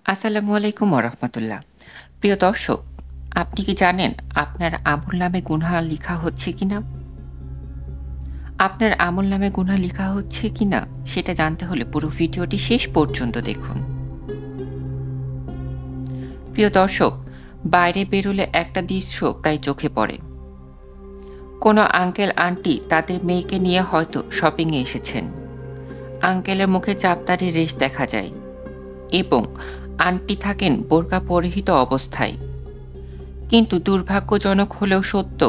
আসসালামু আলাইকুম ওরহমতুল্লাহ। প্রিয় দর্শক, আপনি কি জানেন আপনার আমলনামে গুনাহ লিখা হচ্ছে কিনা? আপনার আমলনামে গুনাহ লিখা হচ্ছে কিনা সেটা জানতে হলে পুরো ভিডিওটি শেষ পর্যন্ত দেখুন। প্রিয় দর্শক, বাইরে বেরোলে একটা দৃশ্য প্রায় চোখে পড়ে। কোনো আঙ্কেল আন্টি তাদের মেয়েকে নিয়ে হয়তো শপিংয়ে এসেছেন। আঙ্কেলের মুখে চাপদাড়ির রেশ দেখা যায় এবং আন্টি থাকেন বোরকা পরিহিত অবস্থায়। কিন্তু দুর্ভাগ্যজনক হলেও সত্য,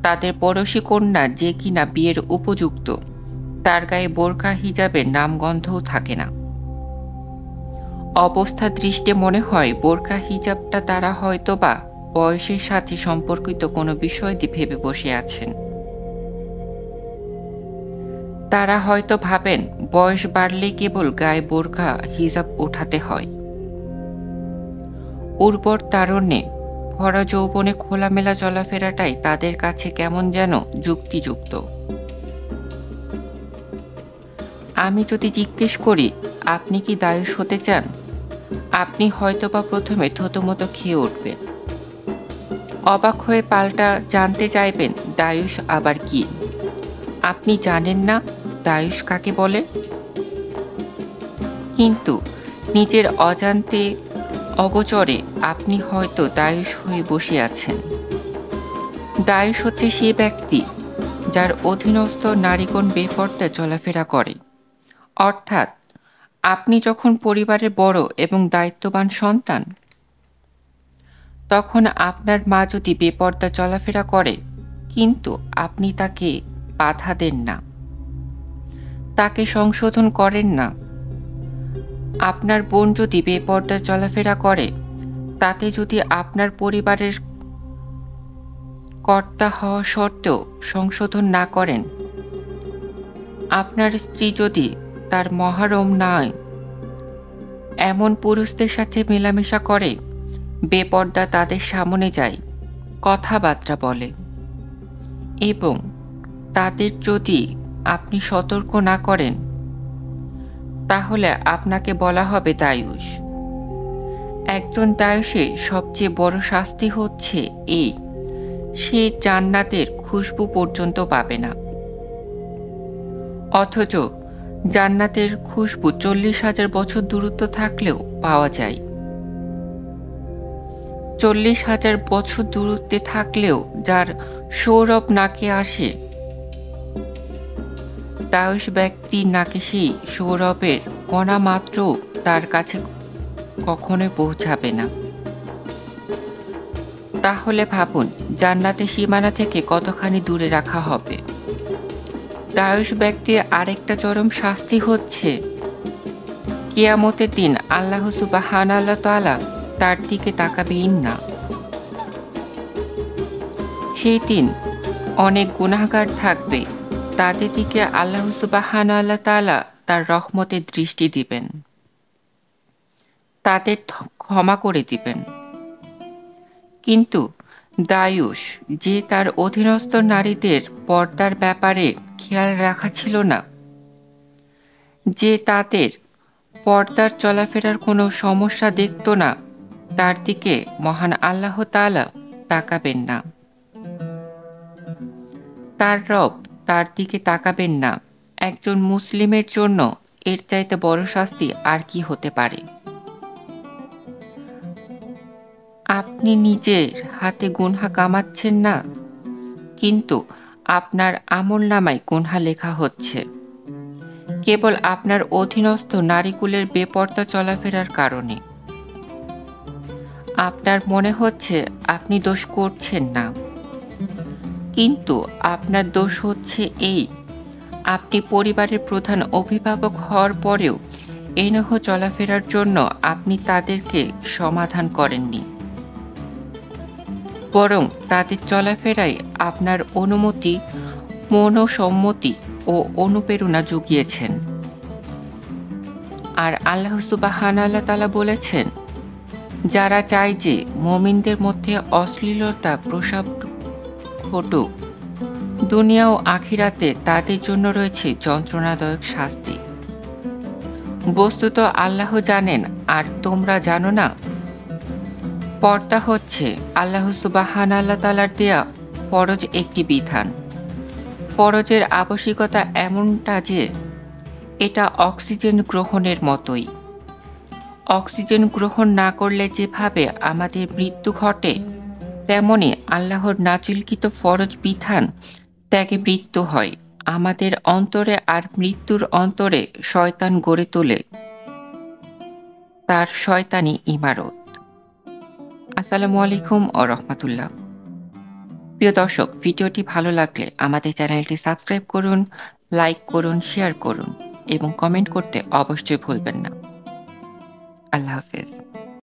তাদের পড়শি কন্যা যে কিনা বিয়ের উপযুক্ত, তার গায়ে বোরকা হিজাবের নামগন্ধও থাকে না। অবস্থা দৃষ্টে মনে হয় বোরকা হিজাবটা তারা হয়তোবা বয়সের সাথে সম্পর্কিত কোনো বিষয় দিয়ে ভেবে বসে আছেন। তারা হয়তো ভাবেন বয়স বাড়লেই কেবল গায়ে বোরকা হিজাব ওঠাতে হয়। উর্বর তারুণ্যে ভরা যৌবনে খোলামেলা চলাফেরাটাই তাদের কাছে কেমন যেন যুক্তিযুক্ত। আমি যদি জিজ্ঞেস করি, আপনি কি দায়ুষ হতে চান? আপনি হয়তোবা প্রথমে থতমত খেয়ে উঠবেন। অবাক হয়ে পাল্টা জানতে চাইবেন, দায়ুষ আবার কি? আপনি জানেন না দায়ুষ কাকে বলে? কিন্তু নিজের অজান্তে অগোচরে আপনি হয়তো দায়ুষ হয়ে বসে আছেন। দায়ুষ হচ্ছে সে ব্যক্তি যার অধীনস্থ নারীগণ বেপরদা চলাফেরা করে। অর্থাৎ আপনি যখন পরিবারের বড় এবং দায়িত্ববান সন্তান, তখন আপনার মা যদি বেপরদা চলাফেরা করে কিন্তু আপনি তাকে বাধা দেন না, তাকে সংশোধন করেন না। আপনার বোন যদি বেপরদা চলাফেরা করে, তাতে যদি আপনার পরিবারের কর্তা হওয়া সত্ত্বেও সংশোধন না করেন, আপনার স্ত্রী যদি তার মহরম নয় এমন পুরুষদের সাথে মেলামেশা করে, বেপরদা তাদের সামনে যায়, কথাবার্তা বলে এবং তাদের যদি আপনি সতর্ক না করেন, তাহলে আপনাকে বলা হবে দায়ুষ। একজন দায়ুষের সবচেয়ে বড় শাস্তি হচ্ছে এই, সে জান্নাতের খুশবু পর্যন্ত পাবে না। অথচ জান্নাতের খুশবু 40,000 বছর দূরত্ব থাকলেও পাওয়া যায়। 40,000 বছর দূরত্বে থাকলেও যার সৌরভ নাকে আসে, দায়ুষ ব্যক্তির নাকে সেই সৌরভের কণা মাত্র তার কাছে কখনোই পৌঁছাবে না। তাহলে ভাবুন, জান্নাতের সীমানা থেকে কতখানি দূরে রাখা হবে। দায়ুষ ব্যক্তির আরেকটা চরম শাস্তি হচ্ছে, কিয়ামতের দিন আল্লাহ সুবহানাহু ওয়া তাআলা তার দিকে তাকাবেন না। সেই দিন অনেক গুনাহগার থাকবে, তাদের দিকে আল্লাহ সুবহানাহু ওয়া তাআলা তার রহমতের দৃষ্টি দিবেন, তাদের ক্ষমা করে দিবেন। কিন্তু দায়ুষ যে তার অধীনস্থ নারীদের পর্দার ব্যাপারে খেয়াল রাখা ছিল না, যে তাদের পর্দার চলাফেরার কোনো সমস্যা দেখত না, তার দিকে মহান আল্লাহ তাআলা তাকাবেন না। তার রব তার দিকে তাকাবেন না। একজন মুসলিমের জন্য এর চাইতে বড় শাস্তি আর কি হতে পারে? আপনি নিজের হাতে গুনহ কামাচ্ছেন না, কিন্তু আপনার আমলনামায় গুনহ লেখা হচ্ছে কেবল আপনার অধীনস্থ নারীকুলের বেপরদা চলাফেরার কারণে। আপনার মনে হচ্ছে আপনি দোষ করছেন না, কিন্তু আপনার দোষ হচ্ছে এই, আপনি পরিবারের প্রধান অভিভাবক হওয়ার পরেও এনহ চলাফেরার জন্য আপনি তাদেরকে সমাধান করেননি, বরং তাদের চলাফেরায় আপনার অনুমতি, মনোসম্মতি ও অনুপ্রেরণা জুগিয়েছেন। আর আল্লাহ সুবহানাহু ওয়া তাআলা বলেছেন, যারা চায় যে মুমিনদের মধ্যে অশ্লীলতা প্রসাব ঘটুক, দুনিয়া ও আখিরাতে তাদের জন্য রয়েছে যন্ত্রণাদায়ক শাস্তি। বস্তুত আল্লাহ জানেন আর তোমরা জানো না। পর্দা হচ্ছে আল্লাহ সুবহানাহু তাআলার দেয়া ফরজ একটি বিধান। ফরজের আবশ্যিকতা এমনটা যে এটা অক্সিজেন গ্রহণের মতোই। অক্সিজেন গ্রহণ না করলে যেভাবে আমাদের মৃত্যু ঘটে, তেমনি আল্লাহর নাজিলকৃত ফরজ বিধান ত্যাগে মৃত্যু হয়। আমাদের অন্তরে আর মৃত্যুর অন্তরে শয়তান গড়ে তোলে তার শয়তানি ইমারত। আসসালামু আলাইকুম ওয়া রাহমাতুল্লাহ। প্রিয় দর্শক, ভিডিওটি ভালো লাগলে আমাদের চ্যানেলটি সাবস্ক্রাইব করুন, লাইক করুন, শেয়ার করুন এবং কমেন্ট করতে অবশ্যই ভুলবেন না। আল্লাহ হাফেজ।